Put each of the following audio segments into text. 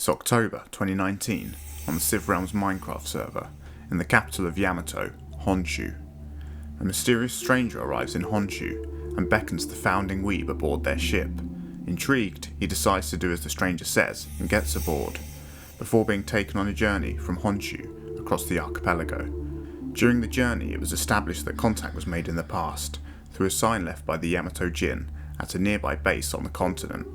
It's October 2019 on the CivRealms Minecraft server in the capital of Yamato, Honshu. A mysterious stranger arrives in Honshu and beckons the founding weeb aboard their ship. Intrigued, he decides to do as the stranger says and gets aboard, before being taken on a journey from Honshu across the archipelago. During the journey, it was established that contact was made in the past through a sign left by the Yamato Jin at a nearby base on the continent.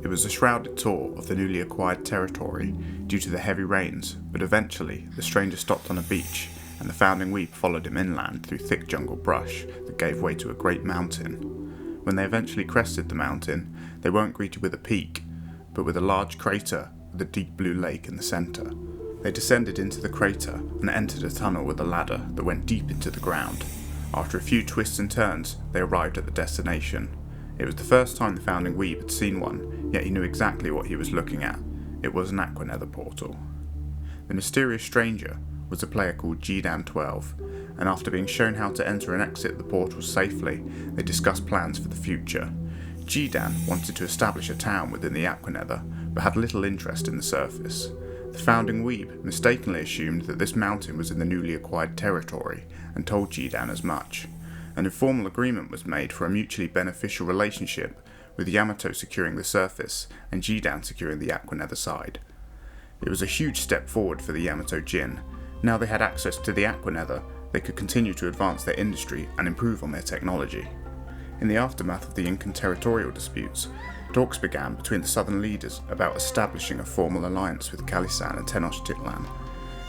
It was a shrouded tour of the newly acquired territory due to the heavy rains, but eventually the stranger stopped on a beach and the founding weeb followed him inland through thick jungle brush that gave way to a great mountain. When they eventually crested the mountain, they weren't greeted with a peak, but with a large crater with a deep blue lake in the centre. They descended into the crater and entered a tunnel with a ladder that went deep into the ground. After a few twists and turns, they arrived at the destination. It was the first time the founding weeb had seen one, yet he knew exactly what he was looking at. It was an Aquanether portal. The mysterious stranger was a player called Jidan12, and after being shown how to enter and exit the portal safely, they discussed plans for the future. Jidan wanted to establish a town within the Aquanether, but had little interest in the surface. The founding weeb mistakenly assumed that this mountain was in the newly acquired territory, and told Jidan as much. An informal agreement was made for a mutually beneficial relationship, with Yamato securing the surface and Jidan securing the Aquanether side. It was a huge step forward for the Yamato Jin. Now they had access to the Aquanether, they could continue to advance their industry and improve on their technology. In the aftermath of the Incan territorial disputes, talks began between the southern leaders about establishing a formal alliance with Kalisan and Tenochtitlan.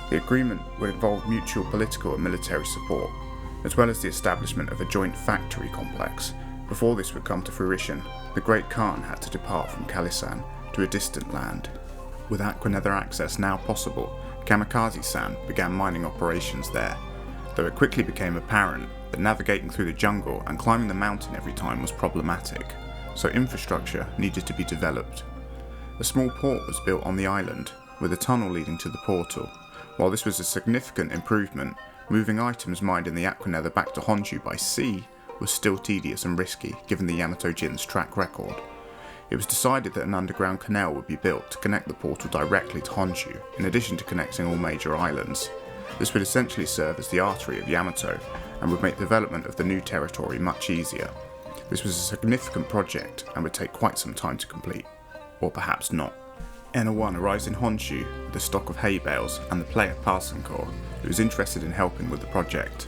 The agreement would involve mutual political and military support, as well as the establishment of a joint factory complex. Before this would come to fruition, the Great Khan had to depart from Kalisan to a distant land. With Aquanether access now possible, Kamikaze-san began mining operations there, though it quickly became apparent that navigating through the jungle and climbing the mountain every time was problematic, so infrastructure needed to be developed. A small port was built on the island, with a tunnel leading to the portal. While this was a significant improvement, moving items mined in the Aquanether back to Honshu by sea was still tedious and risky given the Yamato Jin's track record. It was decided that an underground canal would be built to connect the portal directly to Honshu, in addition to connecting all major islands. This would essentially serve as the artery of Yamato, and would make development of the new territory much easier. This was a significant project and would take quite some time to complete. Or perhaps not. Ena1 arrives in Honshu with a stock of hay bales and the player Parsenkor, who was interested in helping with the project.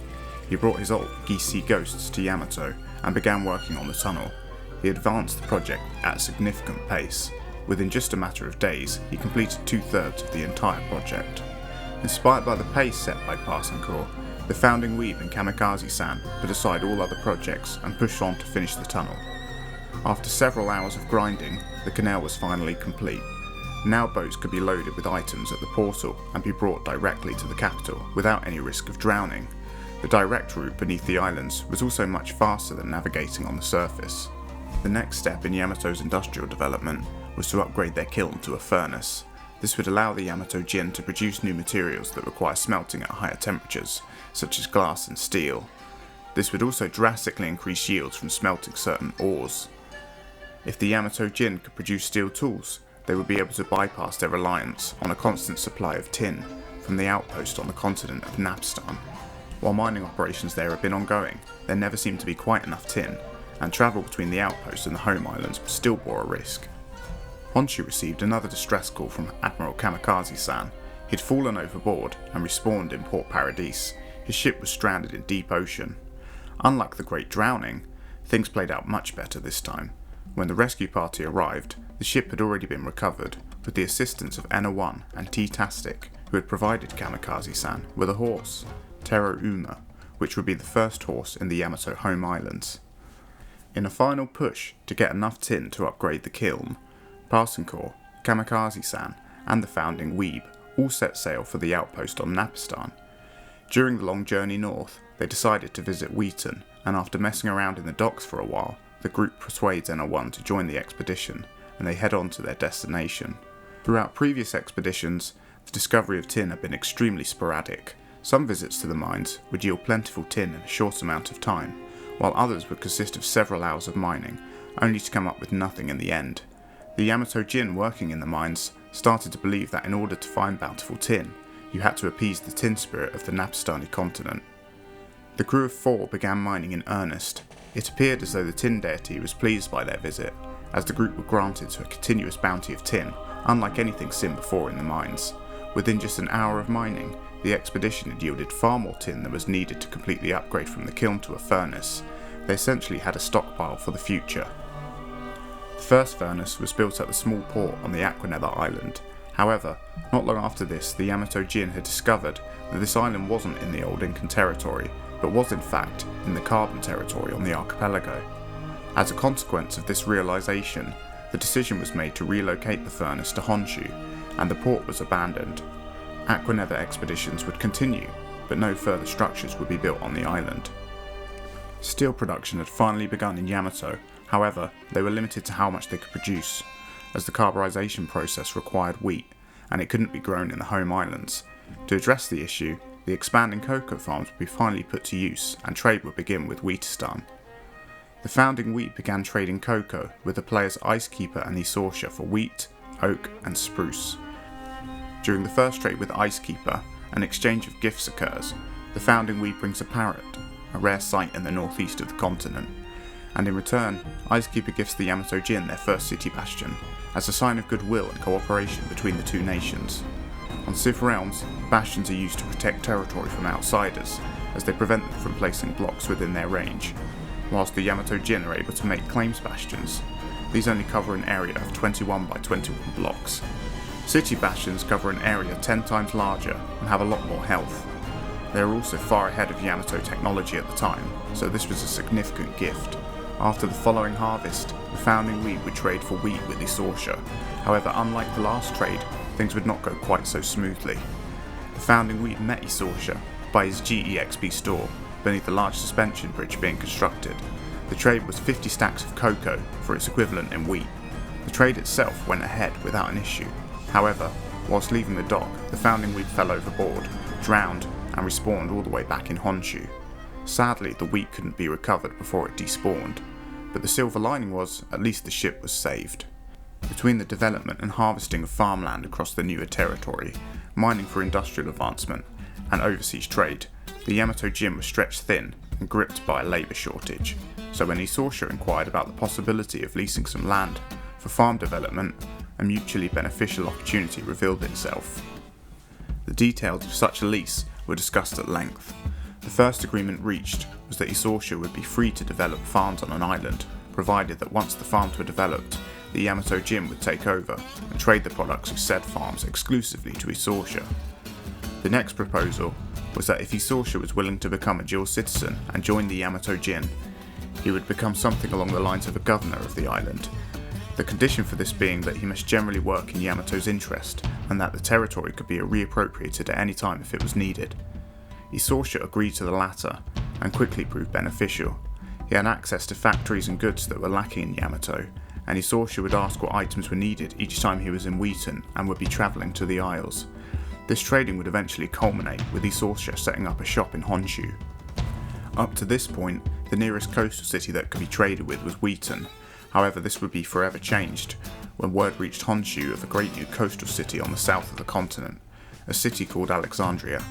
He brought his alt GC Ghosts to Yamato and began working on the tunnel. He advanced the project at a significant pace. Within just a matter of days, he completed 2/3 of the entire project. Inspired by the pace set by Parsenkor, the founding weeb and Kamikaze-san put aside all other projects and pushed on to finish the tunnel. After several hours of grinding, the canal was finally complete. Now boats could be loaded with items at the portal and be brought directly to the capital without any risk of drowning. The direct route beneath the islands was also much faster than navigating on the surface. The next step in Yamato's industrial development was to upgrade their kiln to a furnace. This would allow the Yamato Jin to produce new materials that require smelting at higher temperatures, such as glass and steel. This would also drastically increase yields from smelting certain ores. If the Yamato Jin could produce steel tools, they would be able to bypass their reliance on a constant supply of tin from the outpost on the continent of Napstan. While mining operations there have been ongoing, there never seemed to be quite enough tin, and travel between the outpost and the home islands still bore a risk. Honshu received another distress call from Admiral Kamikaze-san. He'd fallen overboard and respawned in Port Paradise. His ship was stranded in deep ocean. Unlike the Great Drowning, things played out much better this time. When the rescue party arrived, the ship had already been recovered, with the assistance of Ena1 and T-Tastic, who had provided Kamikaze-san with a horse, Tero Uma, which would be the first horse in the Yamato home islands. In a final push to get enough tin to upgrade the kiln, Parsenkor, Kamikaze-san, and the founding weeb all set sail for the outpost on Napstan. During the long journey north, they decided to visit Wheaton, and after messing around in the docks for a while, the group persuades Ena1 to join the expedition, and they head on to their destination. Throughout previous expeditions, the discovery of tin had been extremely sporadic. Some visits to the mines would yield plentiful tin in a short amount of time, while others would consist of several hours of mining, only to come up with nothing in the end. The Yamato Jin working in the mines started to believe that in order to find bountiful tin, you had to appease the tin spirit of the Napistani continent. The crew of 4 began mining in earnest. It appeared as though the tin deity was pleased by their visit, as the group were granted to a continuous bounty of tin, unlike anything seen before in the mines. Within just an hour of mining, the expedition had yielded far more tin than was needed to complete the upgrade from the kiln to a furnace. They essentially had a stockpile for the future. The first furnace was built at the small port on the Aquanether island. However, not long after this, the Yamato Jin had discovered that this island wasn't in the old Incan territory, but was in fact in the Carbon territory on the archipelago. As a consequence of this realization, the decision was made to relocate the furnace to Honshu, and the port was abandoned. Aquanether expeditions would continue, but no further structures would be built on the island. Steel production had finally begun in Yamato. However, they were limited to how much they could produce, as the carburization process required wheat, and it couldn't be grown in the home islands. To address the issue, the expanding cocoa farms would be finally put to use, and trade would begin with Wheatistan. The founding wheat began trading cocoa with the players Icekeeper and Isorsha for wheat, oak, and spruce. During the first trade with Icekeeper, an exchange of gifts occurs. The founding wheat brings a parrot, a rare sight in the northeast of the continent, and in return, Icekeeper gifts the Yamato Jin their first city bastion, as a sign of goodwill and cooperation between the two nations. On CivRealms, bastions are used to protect territory from outsiders, as they prevent them from placing blocks within their range. Whilst the Yamato Jin are able to make claims bastions, these only cover an area of 21 by 21 blocks. City bastions cover an area 10 times larger and have a lot more health. They are also far ahead of Yamato technology at the time, so this was a significant gift. After the following harvest, the founding wheat would trade for wheat with Isorsha. However, unlike the last trade, things would not go quite so smoothly. The founding wheat met Isorsha by his GEXP store, beneath a large suspension bridge being constructed. The trade was 50 stacks of cocoa for its equivalent in wheat. The trade itself went ahead without an issue. However, whilst leaving the dock, the founding wheat fell overboard, drowned, and respawned all the way back in Honshu. Sadly, the wheat couldn't be recovered before it despawned, but the silver lining was, at least the ship was saved. Between the development and harvesting of farmland across the newer territory, mining for industrial advancement, and overseas trade, the Yamato Jin was stretched thin and gripped by a labour shortage. So when Isorsha inquired about the possibility of leasing some land for farm development, a mutually beneficial opportunity revealed itself. The details of such a lease were discussed at length. The first agreement reached was that Isorsha would be free to develop farms on an island, provided that once the farms were developed, the Yamato Jin would take over and trade the products of said farms exclusively to Isorsha. The next proposal was that if Isorsha was willing to become a dual citizen and join the Yamato Jin, he would become something along the lines of a governor of the island. The condition for this being that he must generally work in Yamato's interest, and that the territory could be reappropriated at any time if it was needed. Isorsha agreed to the latter, and quickly proved beneficial. He had access to factories and goods that were lacking in Yamato, and Isorsha would ask what items were needed each time he was in Wheaton and would be travelling to the Isles. This trading would eventually culminate with Isorsha setting up a shop in Honshu. Up to this point, the nearest coastal city that could be traded with was Wheaton. However, this would be forever changed when word reached Honshu of a great new coastal city on the south of the continent, a city called Alexandria.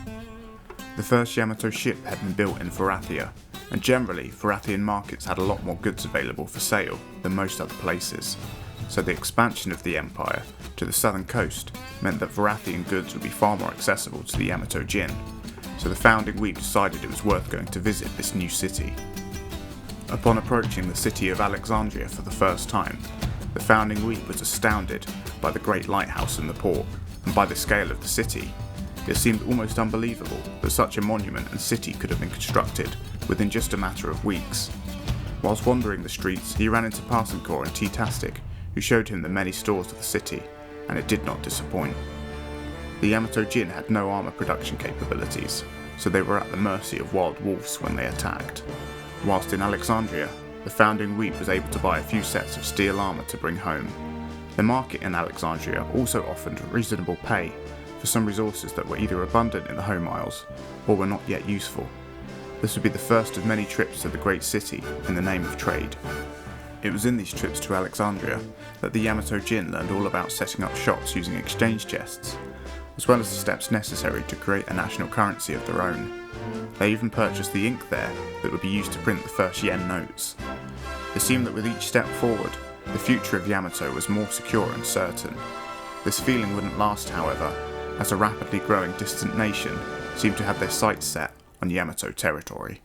The first Yamato ship had been built in Varathia, and generally Varathian markets had a lot more goods available for sale than most other places, so the expansion of the empire to the southern coast meant that Varathian goods would be far more accessible to the Yamato Jin, so the founding wheat decided it was worth going to visit this new city. Upon approaching the city of Alexandria for the first time, the founding wheat was astounded by the great lighthouse in the port, and by the scale of the city. It seemed almost unbelievable that such a monument and city could have been constructed within just a matter of weeks. Whilst wandering the streets, he ran into Parsenkor and T-Tastic, who showed him the many stores of the city, and it did not disappoint. The Yamato Jin had no armour production capabilities, so they were at the mercy of wild wolves when they attacked. Whilst in Alexandria, the founding wheat was able to buy a few sets of steel armour to bring home. The market in Alexandria also offered reasonable pay for some resources that were either abundant in the home isles or were not yet useful. This would be the first of many trips to the great city in the name of trade. It was in these trips to Alexandria that the Yamato Jin learned all about setting up shops using exchange chests, as well as the steps necessary to create a national currency of their own. They even purchased the ink there that would be used to print the first yen notes. It seemed that with each step forward, the future of Yamato was more secure and certain. This feeling wouldn't last, however, as a rapidly growing distant nation seemed to have their sights set on Yamato territory.